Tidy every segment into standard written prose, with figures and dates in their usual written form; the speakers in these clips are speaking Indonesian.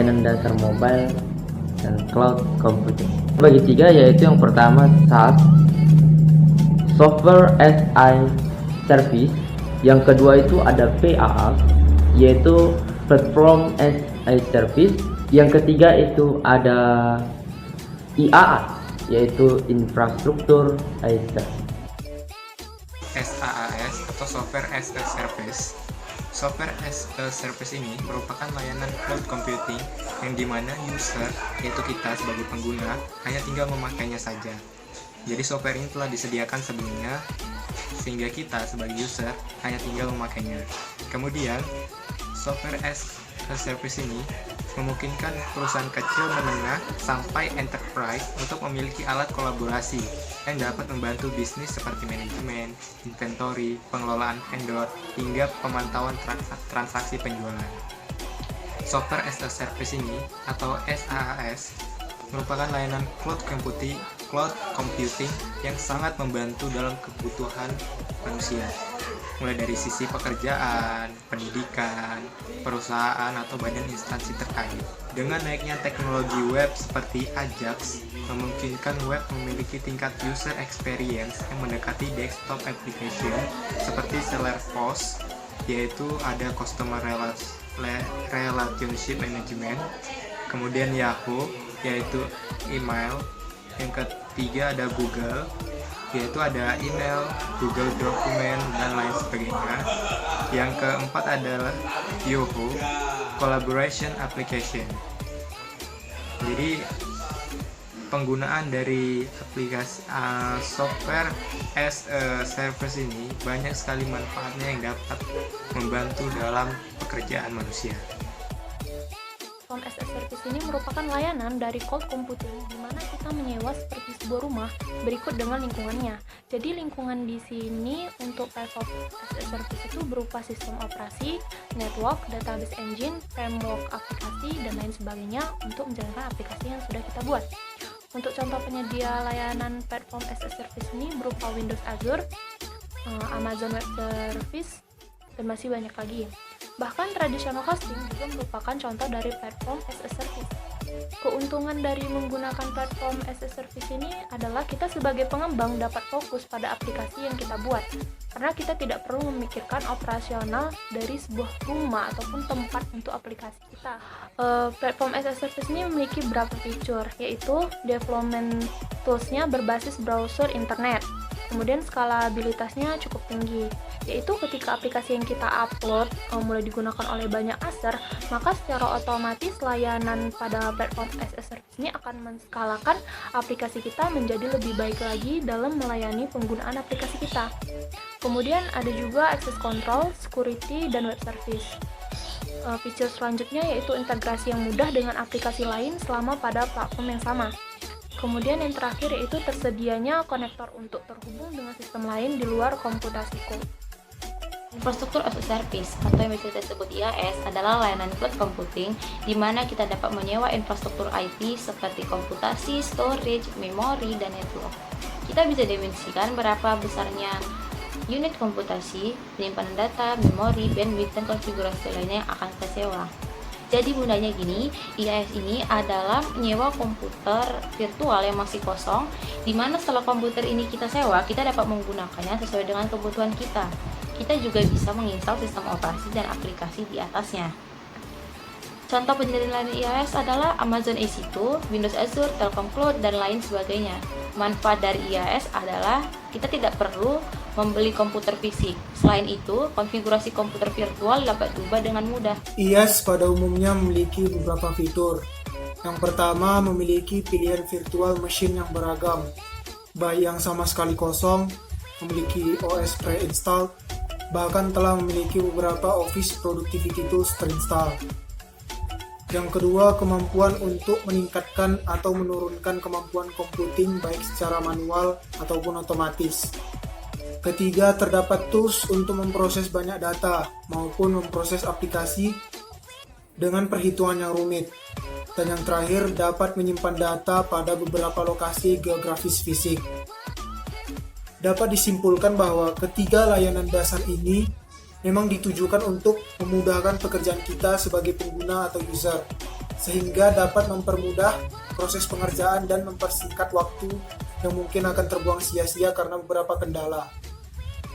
layanan dasar mobile dan cloud computing. Bagi tiga, yaitu yang pertama SaaS, Software as a Service. Yang kedua itu ada PaaS, yaitu Platform as a Service. Yang ketiga itu ada IaaS, yaitu Infrastructure as a Service. SaaS atau Software as a Service. Software as a Service ini merupakan layanan cloud computing yang dimana user, yaitu kita sebagai pengguna, hanya tinggal memakainya saja. Jadi software ini telah disediakan sebelumnya, sehingga kita sebagai user hanya tinggal memakainya. Kemudian, Software as a Service ini memungkinkan perusahaan kecil menengah sampai enterprise untuk memiliki alat kolaborasi yang dapat membantu bisnis seperti manajemen, inventory, pengelolaan vendor, hingga pemantauan transaksi penjualan. Software as a Service ini atau SaaS merupakan layanan cloud computing yang sangat membantu dalam kebutuhan manusia, mulai dari sisi pekerjaan, pendidikan, perusahaan atau badan instansi terkait. Dengan naiknya teknologi web seperti Ajax, memungkinkan web memiliki tingkat user experience yang mendekati desktop application seperti Salesforce, yaitu ada Customer Relationship Management, kemudian Yahoo, yaitu email. Yang ketiga ada Google, yaitu ada email, Google Document, dan lain sebagainya. Yang keempat adalah Yahoo, Collaboration Application. Jadi penggunaan dari aplikasi Software as a Service ini banyak sekali manfaatnya yang dapat membantu dalam pekerjaan manusia. Platform as a Service ini merupakan layanan dari cloud computing di mana kita menyewa seperti sebuah rumah berikut dengan lingkungannya. Jadi lingkungan di sini untuk platform as a Service itu berupa sistem operasi, network, database engine, framework aplikasi, dan lain sebagainya untuk menjalankan aplikasi yang sudah kita buat. Untuk contoh penyedia layanan platform as a Service ini berupa Windows Azure, Amazon Web Service, dan masih banyak lagi. Bahkan traditional hosting juga merupakan contoh dari platform as a service. Keuntungan dari menggunakan platform as a service ini adalah kita sebagai pengembang dapat fokus pada aplikasi yang kita buat, karena kita tidak perlu memikirkan operasional dari sebuah rumah ataupun tempat untuk aplikasi kita. Platform as a service ini memiliki beberapa fitur, yaitu development tools-nya berbasis browser internet. Kemudian skalabilitasnya cukup tinggi, yaitu ketika aplikasi yang kita upload mulai digunakan oleh banyak user, maka secara otomatis layanan pada platform as a service ini akan menskalakan aplikasi kita menjadi lebih baik lagi dalam melayani penggunaan aplikasi kita. Kemudian ada juga access control, security, dan web service. Fitur selanjutnya yaitu integrasi yang mudah dengan aplikasi lain selama pada platform yang sama. Kemudian yang terakhir yaitu tersedianya konektor untuk terhubung dengan sistem lain di luar komputasiku. Infrastruktur as a Service atau yang biasa disebut IaaS adalah layanan cloud computing di mana kita dapat menyewa infrastruktur IT seperti komputasi, storage, memori, dan network. Kita bisa dimensikan berapa besarnya unit komputasi, penyimpanan data, memori, bandwidth, dan konfigurasi lainnya yang akan kita sewa. Jadi mudahnya gini, IaaS ini adalah menyewa komputer virtual yang masih kosong, di mana setelah komputer ini kita sewa, kita dapat menggunakannya sesuai dengan kebutuhan kita. Kita juga bisa menginstal sistem operasi dan aplikasi di atasnya. Contoh penyedia layanan IaaS adalah Amazon EC2, Windows Azure, Telkom Cloud, dan lain sebagainya. Manfaat dari IaaS adalah kita tidak perlu membeli komputer fisik. Selain itu, konfigurasi komputer virtual dapat diubah dengan mudah. IaaS pada umumnya memiliki beberapa fitur. Yang pertama, memiliki pilihan virtual machine yang beragam, baik yang sama sekali kosong, memiliki OS pre-install, bahkan telah memiliki beberapa Office Productivity Tools terinstall. Yang kedua, kemampuan untuk meningkatkan atau menurunkan kemampuan computing baik secara manual ataupun otomatis. Ketiga, terdapat tools untuk memproses banyak data maupun memproses aplikasi dengan perhitungan yang rumit. Dan yang terakhir, dapat menyimpan data pada beberapa lokasi geografis fisik. Dapat disimpulkan bahwa ketiga layanan dasar ini memang ditujukan untuk memudahkan pekerjaan kita sebagai pengguna atau user, sehingga dapat mempermudah proses pengerjaan dan mempersingkat waktu yang mungkin akan terbuang sia-sia karena beberapa kendala.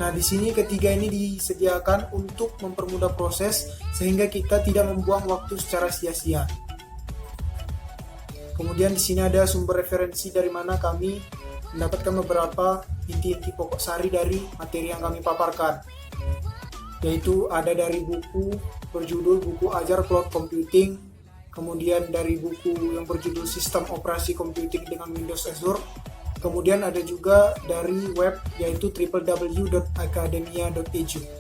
Nah, di sini ketiga ini disediakan untuk mempermudah proses sehingga kita tidak membuang waktu secara sia-sia. Kemudian di sini ada sumber referensi dari mana kami mendapatkan beberapa inti-inti pokok sari dari materi yang kami paparkan. Yaitu ada dari buku berjudul Buku Ajar Cloud Computing, kemudian dari buku yang berjudul Sistem Operasi Computing dengan Windows Azure, kemudian ada juga dari web yaitu www.academia.edu.